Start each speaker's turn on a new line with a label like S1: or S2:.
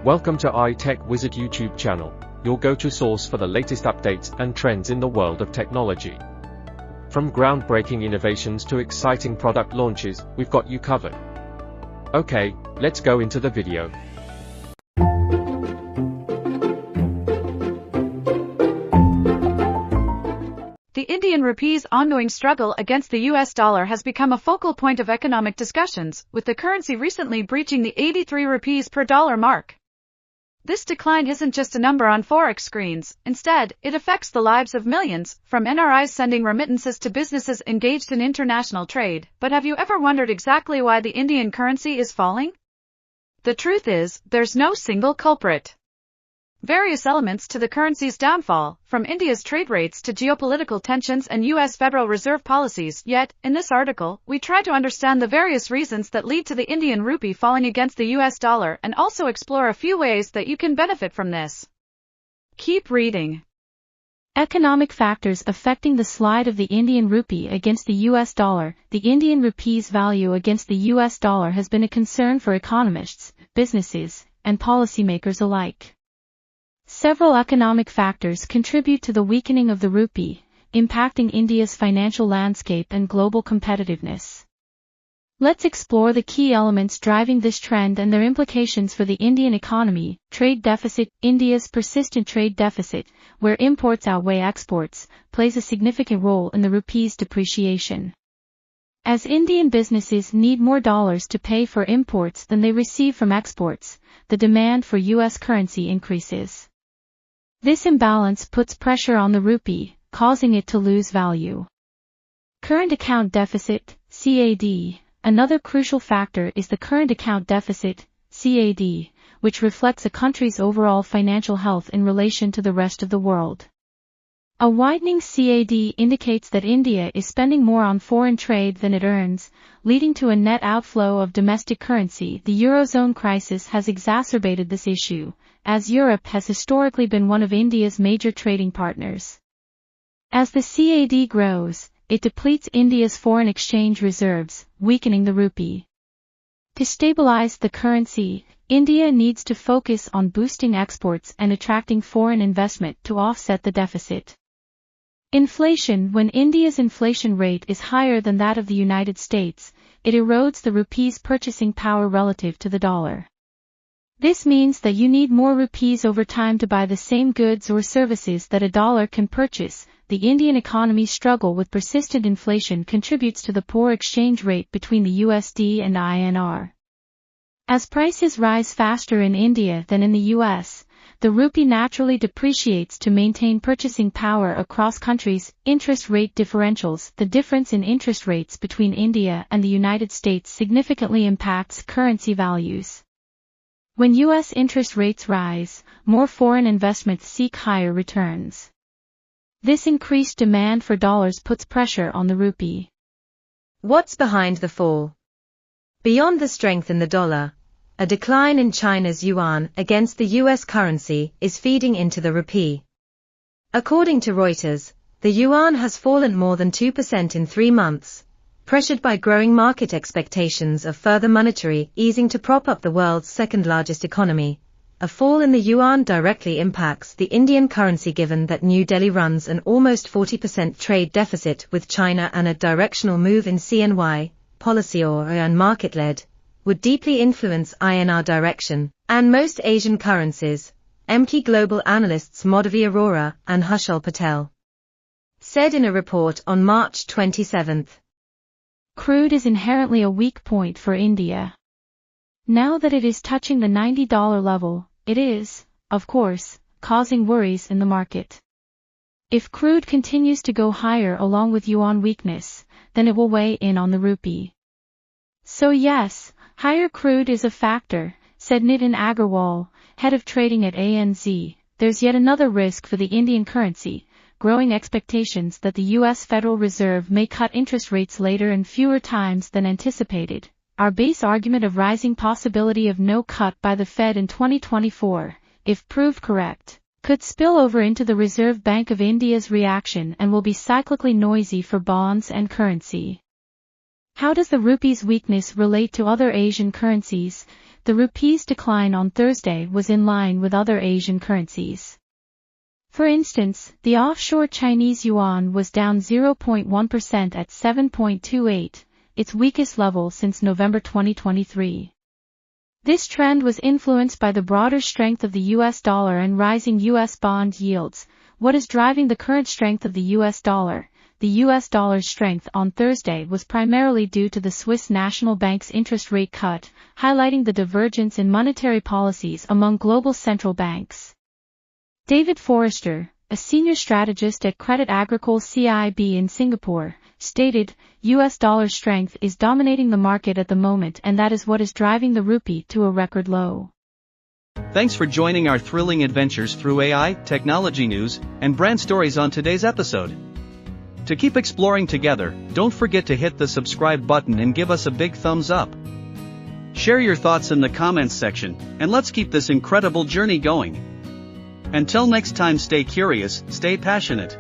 S1: Welcome to iTech Wizard YouTube channel, your go-to source for the latest updates and trends in the world of technology. From groundbreaking innovations to exciting product launches, we've got you covered. Okay, let's go into the video.
S2: The Indian Rupee's ongoing struggle against the US dollar has become a focal point of economic discussions, with the currency recently breaching the 83 rupees per dollar mark. This decline isn't just a number on forex screens. Instead, it affects the lives of millions, from NRIs sending remittances to businesses engaged in international trade. But have you ever wondered exactly why the Indian currency is falling? The truth is, there's no single culprit. Various elements to the currency's downfall, from India's trade rates to geopolitical tensions and US Federal Reserve policies. Yet, in this article, we try to understand the various reasons that lead to the Indian rupee falling against the US dollar and also explore a few ways that you can benefit from this. Keep reading.
S3: Economic factors affecting the slide of the Indian rupee against the US dollar. The Indian rupee's value against the US dollar has been a concern for economists, businesses, and policymakers alike. Several economic factors contribute to the weakening of the rupee, impacting India's financial landscape and global competitiveness. Let's explore the key elements driving this trend and their implications for the Indian economy. Trade deficit. India's persistent trade deficit, where imports outweigh exports, plays a significant role in the rupee's depreciation. As Indian businesses need more dollars to pay for imports than they receive from exports, the demand for US currency increases. This imbalance puts pressure on the rupee, causing it to lose value. Current account deficit, CAD. Another crucial factor is the current account deficit, CAD, which reflects a country's overall financial health in relation to the rest of the world. A widening CAD indicates that India is spending more on foreign trade than it earns, leading to a net outflow of domestic currency. The Eurozone crisis has exacerbated this issue, as Europe has historically been one of India's major trading partners. As the CAD grows, it depletes India's foreign exchange reserves, weakening the rupee. To stabilize the currency, India needs to focus on boosting exports and attracting foreign investment to offset the deficit. Inflation. When India's inflation rate is higher than that of the United States, it erodes the rupee's purchasing power relative to the dollar. This means that you need more rupees over time to buy the same goods or services that a dollar can purchase. The Indian economy's struggle with persistent inflation contributes to the poor exchange rate between the USD and INR. As prices rise faster in India than in the US, the rupee naturally depreciates to maintain purchasing power across countries. Interest rate differentials. The difference in interest rates between India and the United States significantly impacts currency values. When US interest rates rise, more foreign investments seek higher returns. This increased demand for dollars puts pressure on the rupee.
S4: What's behind the fall? Beyond the strength in the dollar, a decline in China's yuan against the US currency is feeding into the rupee. According to Reuters, the yuan has fallen more than 2% in 3 months, pressured by growing market expectations of further monetary easing to prop up the world's second-largest economy. A fall in the yuan directly impacts the Indian currency given that New Delhi runs an almost 40% trade deficit with China, and a directional move in CNY, policy or market-led, would deeply influence INR direction, and most Asian currencies, Emkay Global analysts Madhavi Arora and Hushal Patel said in a report on March 27.
S3: Crude is inherently a weak point for India. Now that it is touching the $90 level, it is, of course, causing worries in the market. If crude continues to go higher along with yuan weakness, then it will weigh in on the rupee. So yes, higher crude is a factor, said Nitin Agarwal, head of trading at ANZ. There's yet another risk for the Indian currency, growing expectations that the US Federal Reserve may cut interest rates later and fewer times than anticipated. Our base argument of rising possibility of no cut by the Fed in 2024, if proved correct, could spill over into the Reserve Bank of India's reaction and will be cyclically noisy for bonds and currency. How does the rupee's weakness relate to other Asian currencies? the rupee's decline on Thursday was in line with other Asian currencies. For instance, the offshore Chinese yuan was down 0.1% at 7.28, its weakest level since November 2023. This trend was influenced by the broader strength of the US dollar and rising US bond yields. What is driving the current strength of the US dollar? The US dollar's strength on Thursday was primarily due to the Swiss National Bank's interest rate cut, highlighting the divergence in monetary policies among global central banks. David Forrester, a senior strategist at Credit Agricole CIB in Singapore, stated, US dollar strength is dominating the market at the moment, and that is what is driving the rupee to a record low.
S5: Thanks for joining our thrilling adventures through AI, technology news, and brand stories on today's episode. To keep exploring together, don't forget to hit the subscribe button and give us a big thumbs up. Share your thoughts in the comments section, and let's keep this incredible journey going. Until next time, stay curious, stay passionate.